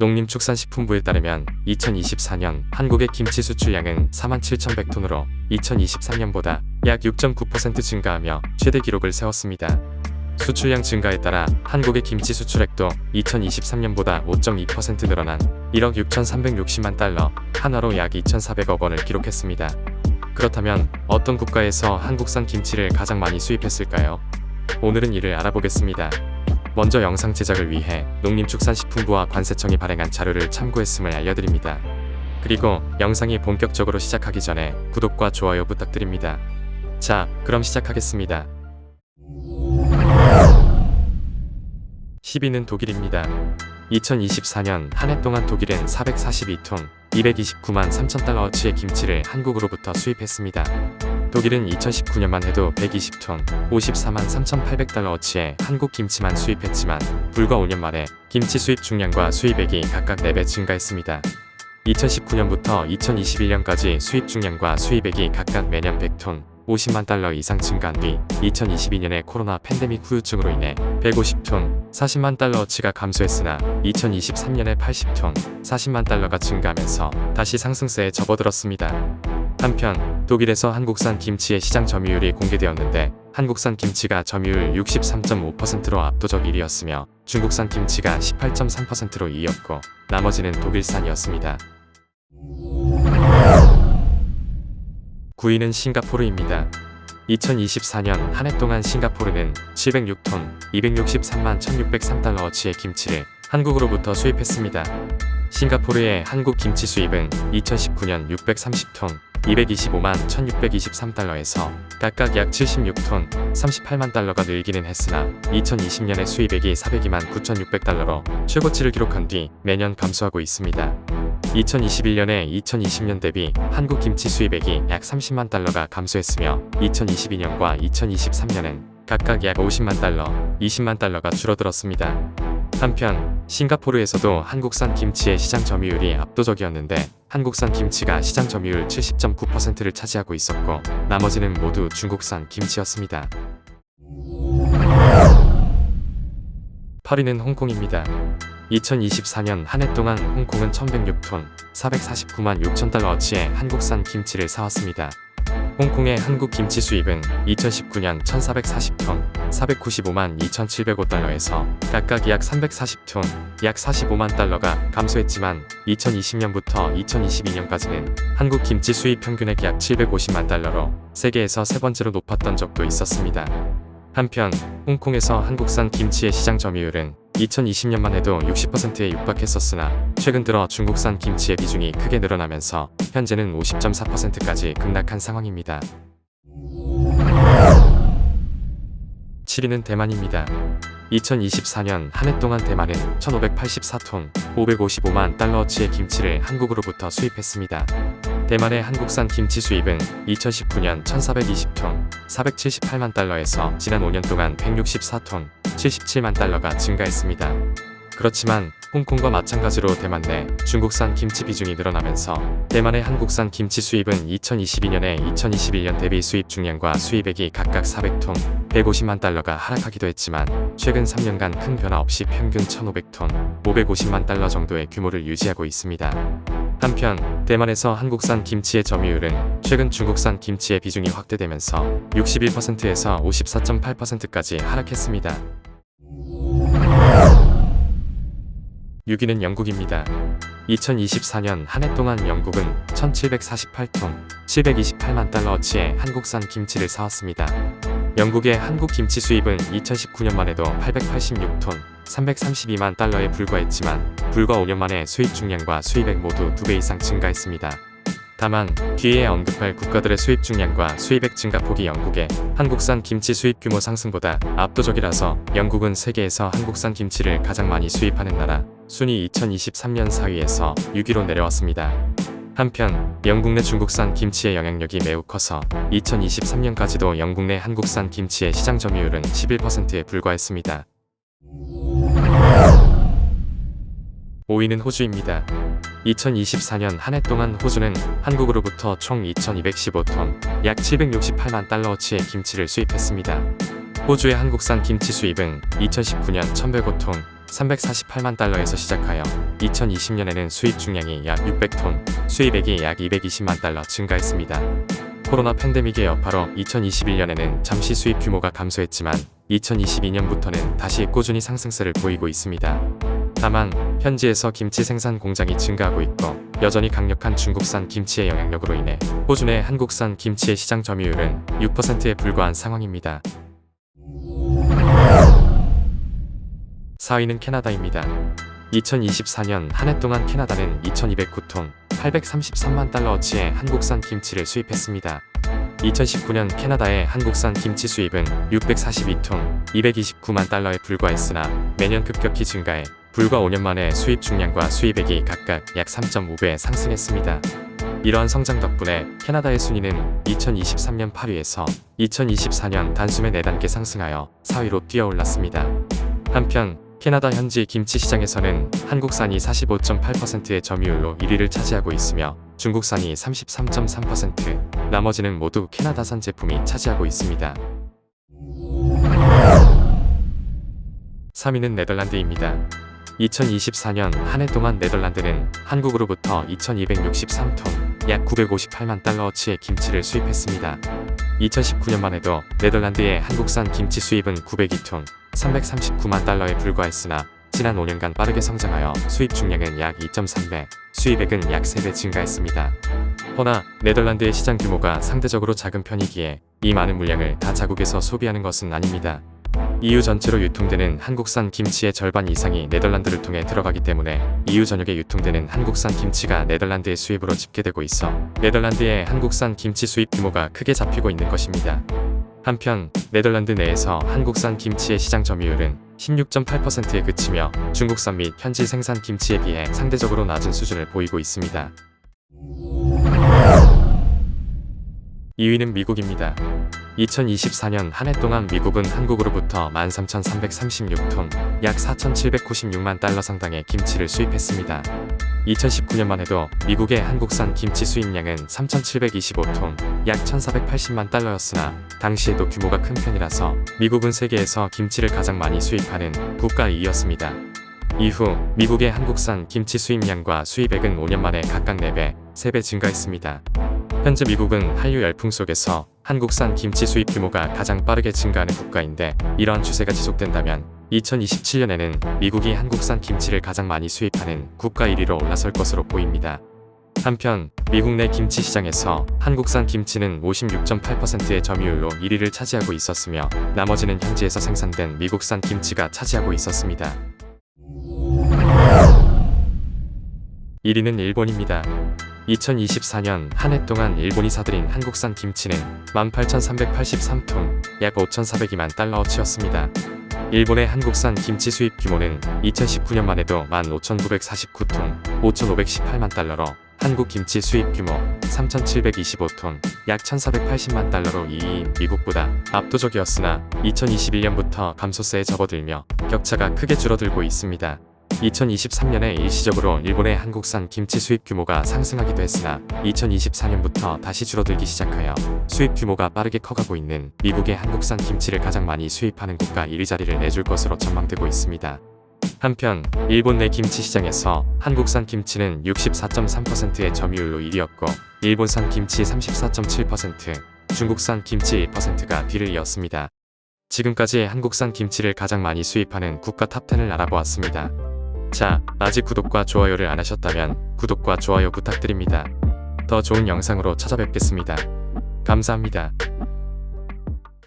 농림축산식품부에 따르면 2024년 한국의 김치 수출량은 47,100톤으로 2023년보다 약 6.9% 증가하며 최대 기록을 세웠습니다. 수출량 증가에 따라 한국의 김치 수출액도 2023년보다 5.2% 늘어난 1억 6,360만 달러, 한화로 약 2,400억 원을 기록했습니다. 그렇다면 어떤 국가에서 한국산 김치를 가장 많이 수입했을까요? 오늘은 이를 알아보겠습니다. 먼저 영상 제작을 위해 농림축산식품부와 관세청이 발행한 자료를 참고했음을 알려드립니다. 그리고 영상이 본격적으로 시작하기 전에 구독과 좋아요 부탁드립니다. 자, 그럼 시작하겠습니다. 10위는 독일입니다. 2024년 한 해 동안 독일은 442톤, 229만 3천 달러어치의 김치를 한국으로부터 수입했습니다. 독일은 2019년만 해도 120톤, 54만 3,800달러어치의 한국 김치만 수입했지만 불과 5년 만에 김치 수입 중량과 수입액이 각각 4배 증가했습니다. 2019년부터 2021년까지 수입 중량과 수입액이 각각 매년 100톤, 50만 달러 이상 증가한 뒤 2022년에 코로나 팬데믹 후유증으로 인해 150톤, 40만 달러어치가 감소했으나 2023년에 80톤, 40만 달러가 증가하면서 다시 상승세에 접어들었습니다. 한편 독일에서 한국산 김치의 시장 점유율이 공개되었는데 한국산 김치가 점유율 63.5%로 압도적 1위였으며 중국산 김치가 18.3%로 2위였고 나머지는 독일산이었습니다. 9위는 싱가포르입니다. 2024년 한 해 동안 싱가포르는 706톤, 263만 1,603달러어치의 김치를 한국으로부터 수입했습니다. 싱가포르의 한국 김치 수입은 2019년 630톤, 225만 1,623달러에서 각각 약 76톤, 38만 달러가 늘기는 했으나 2020년에 수입액이 402만 9,600달러로 최고치를 기록한 뒤 매년 감소하고 있습니다. 2021년에 2020년 대비 한국 김치 수입액이 약 30만 달러가 감소했으며 2022년과 2023년엔 각각 약 50만 달러, 20만 달러가 줄어들었습니다. 한편 싱가포르에서도 한국산 김치의 시장 점유율이 압도적이었는데 한국산 김치가 시장 점유율 70.9%를 차지하고 있었고 나머지는 모두 중국산 김치였습니다. 8위는 홍콩입니다. 2024년 한 해 동안 홍콩은 1,106톤, 449만 6천 달러어치의 한국산 김치를 사왔습니다. 홍콩의 한국 김치 수입은 2019년 1,440톤, 495만 2,705달러에서 각각 약 340톤, 약 45만 달러가 감소했지만 2020년부터 2022년까지는 한국 김치 수입 평균액 약 750만 달러로 세계에서 세 번째로 높았던 적도 있었습니다. 한편 홍콩에서 한국산 김치의 시장 점유율은 2020년만 해도 60%에 육박했었으나 최근 들어 중국산 김치의 비중이 크게 늘어나면서 현재는 50.4%까지 급락한 상황입니다. 7위는 대만입니다. 2024년 한 해 동안 대만은 1,584톤, 555만 달러어치의 김치를 한국으로부터 수입했습니다. 대만의 한국산 김치 수입은 2019년 1,420톤, 478만 달러에서 지난 5년 동안 164톤, 77만 달러가 증가했습니다. 그렇지만 홍콩과 마찬가지로 대만 내 중국산 김치 비중이 늘어나면서 대만의 한국산 김치 수입은 2022년에 2021년 대비 수입 중량과 수입액이 각각 400톤, 150만 달러가 하락하기도 했지만 최근 3년간 큰 변화 없이 평균 1,500톤, 550만 달러 정도의 규모를 유지하고 있습니다. 한편 대만에서 한국산 김치의 점유율은 최근 중국산 김치의 비중이 확대되면서 61%에서 54.8%까지 하락했습니다. 6위는 영국입니다. 2024년 한 해 동안 영국은 1,748톤, 728만 달러어치의 한국산 김치를 사왔습니다. 영국의 한국 김치 수입은 2019년만 해도 886톤, 332만 달러에 불과했지만 불과 5년 만에 수입 중량과 수입액 모두 2배 이상 증가했습니다. 다만 뒤에 언급할 국가들의 수입 중량과 수입액 증가폭이 영국의 한국산 김치 수입 규모 상승보다 압도적이라서 영국은 세계에서 한국산 김치를 가장 많이 수입하는 나라 순위 2023년 4위에서 6위로 내려왔습니다. 한편 영국 내 중국산 김치의 영향력이 매우 커서 2023년까지도 영국 내 한국산 김치의 시장 점유율은 11%에 불과했습니다. 5위는 호주입니다. 2024년 한 해 동안 호주는 한국으로부터 총 2,215톤, 약 768만 달러어치의 김치를 수입했습니다. 호주의 한국산 김치 수입은 2019년 1,105톤, 348만 달러에서 시작하여 2020년에는 수입 중량이 약 600톤, 수입액이 약 220만 달러 증가했습니다. 코로나 팬데믹의 여파로 2021년에는 잠시 수입 규모가 감소했지만 2022년부터는 다시 꾸준히 상승세를 보이고 있습니다. 다만 현지에서 김치 생산 공장이 증가하고 있고 여전히 강력한 중국산 김치의 영향력으로 인해 호주내 한국산 김치의 시장 점유율은 6%에 불과한 상황입니다. 4위는 캐나다입니다. 2024년 한 해 동안 캐나다는 2209톤, 833만 달러어치의 한국산 김치를 수입했습니다. 2019년 캐나다의 한국산 김치 수입은 642톤, 229만 달러에 불과했으나 매년 급격히 증가해 불과 5년 만에 수입 중량과 수입액이 각각 약 3.5배 상승했습니다. 이러한 성장 덕분에 캐나다의 순위는 2023년 8위에서 2024년 단숨에 4단계 상승하여 4위로 뛰어올랐습니다. 한편 캐나다 현지 김치 시장에서는 한국산이 45.8%의 점유율로 1위를 차지하고 있으며 중국산이 33.3%, 나머지는 모두 캐나다산 제품이 차지하고 있습니다. 3위는 네덜란드입니다. 2024년 한 해 동안 네덜란드는 한국으로부터 2263톤, 약 958만 달러어치의 김치를 수입했습니다. 2019년만 해도 네덜란드의 한국산 김치 수입은 902톤, 339만 달러에 불과했으나 지난 5년간 빠르게 성장하여 수입 중량은 약 2.3배, 수입액은 약 3배 증가했습니다. 허나 네덜란드의 시장 규모가 상대적으로 작은 편이기에 이 많은 물량을 다 자국에서 소비하는 것은 아닙니다. EU 전체로 유통되는 한국산 김치의 절반 이상이 네덜란드를 통해 들어가기 때문에 EU 전역에 유통되는 한국산 김치가 네덜란드의 수입으로 집계되고 있어 네덜란드의 한국산 김치 수입 규모가 크게 잡히고 있는 것입니다. 한편 네덜란드 내에서 한국산 김치의 시장 점유율은 16.8%에 그치며 중국산 및 현지 생산 김치에 비해 상대적으로 낮은 수준을 보이고 있습니다. 2위는 미국입니다. 2024년 한 해 동안 미국은 한국으로부터 13,336톤, 약 4,796만 달러 상당의 김치를 수입했습니다. 2019년만 해도 미국의 한국산 김치 수입량은 3,725톤, 약 1,480만 달러였으나 당시에도 규모가 큰 편이라서 미국은 세계에서 김치를 가장 많이 수입하는 국가 2위였습니다. 이후 미국의 한국산 김치 수입량과 수입액은 5년 만에 각각 4배, 3배 증가했습니다. 현재 미국은 한류 열풍 속에서 한국산 김치 수입 규모가 가장 빠르게 증가하는 국가인데 이러한 추세가 지속된다면 2027년에는 미국이 한국산 김치를 가장 많이 수입하는 국가 1위로 올라설 것으로 보입니다. 한편 미국 내 김치 시장에서 한국산 김치는 56.8%의 점유율로 1위를 차지하고 있었으며 나머지는 현지에서 생산된 미국산 김치가 차지하고 있었습니다. 1위는 일본입니다. 2024년 한 해 동안 일본이 사들인 한국산 김치는 18,383톤, 약 5,402만 달러어치였습니다. 일본의 한국산 김치 수입 규모는 2019년만 해도 15,949톤, 5,518만 달러로 한국 김치 수입 규모 3,725톤, 약 1,480만 달러로 2위인 미국보다 압도적이었으나 2021년부터 감소세에 접어들며 격차가 크게 줄어들고 있습니다. 2023년에 일시적으로 일본의 한국산 김치 수입 규모가 상승하기도 했으나 2024년부터 다시 줄어들기 시작하여 수입 규모가 빠르게 커가고 있는 미국의 한국산 김치를 가장 많이 수입하는 국가 1위 자리를 내줄 것으로 전망되고 있습니다. 한편 일본 내 김치 시장에서 한국산 김치는 64.3%의 점유율로 1위였고 일본산 김치 34.7%, 중국산 김치 1%가 뒤를 이었습니다. 지금까지 한국산 김치를 가장 많이 수입하는 국가 탑10을 알아보았습니다. 자, 아직 구독과 좋아요를 안 하셨다면 구독과 좋아요 부탁드립니다. 더 좋은 영상으로 찾아뵙겠습니다. 감사합니다.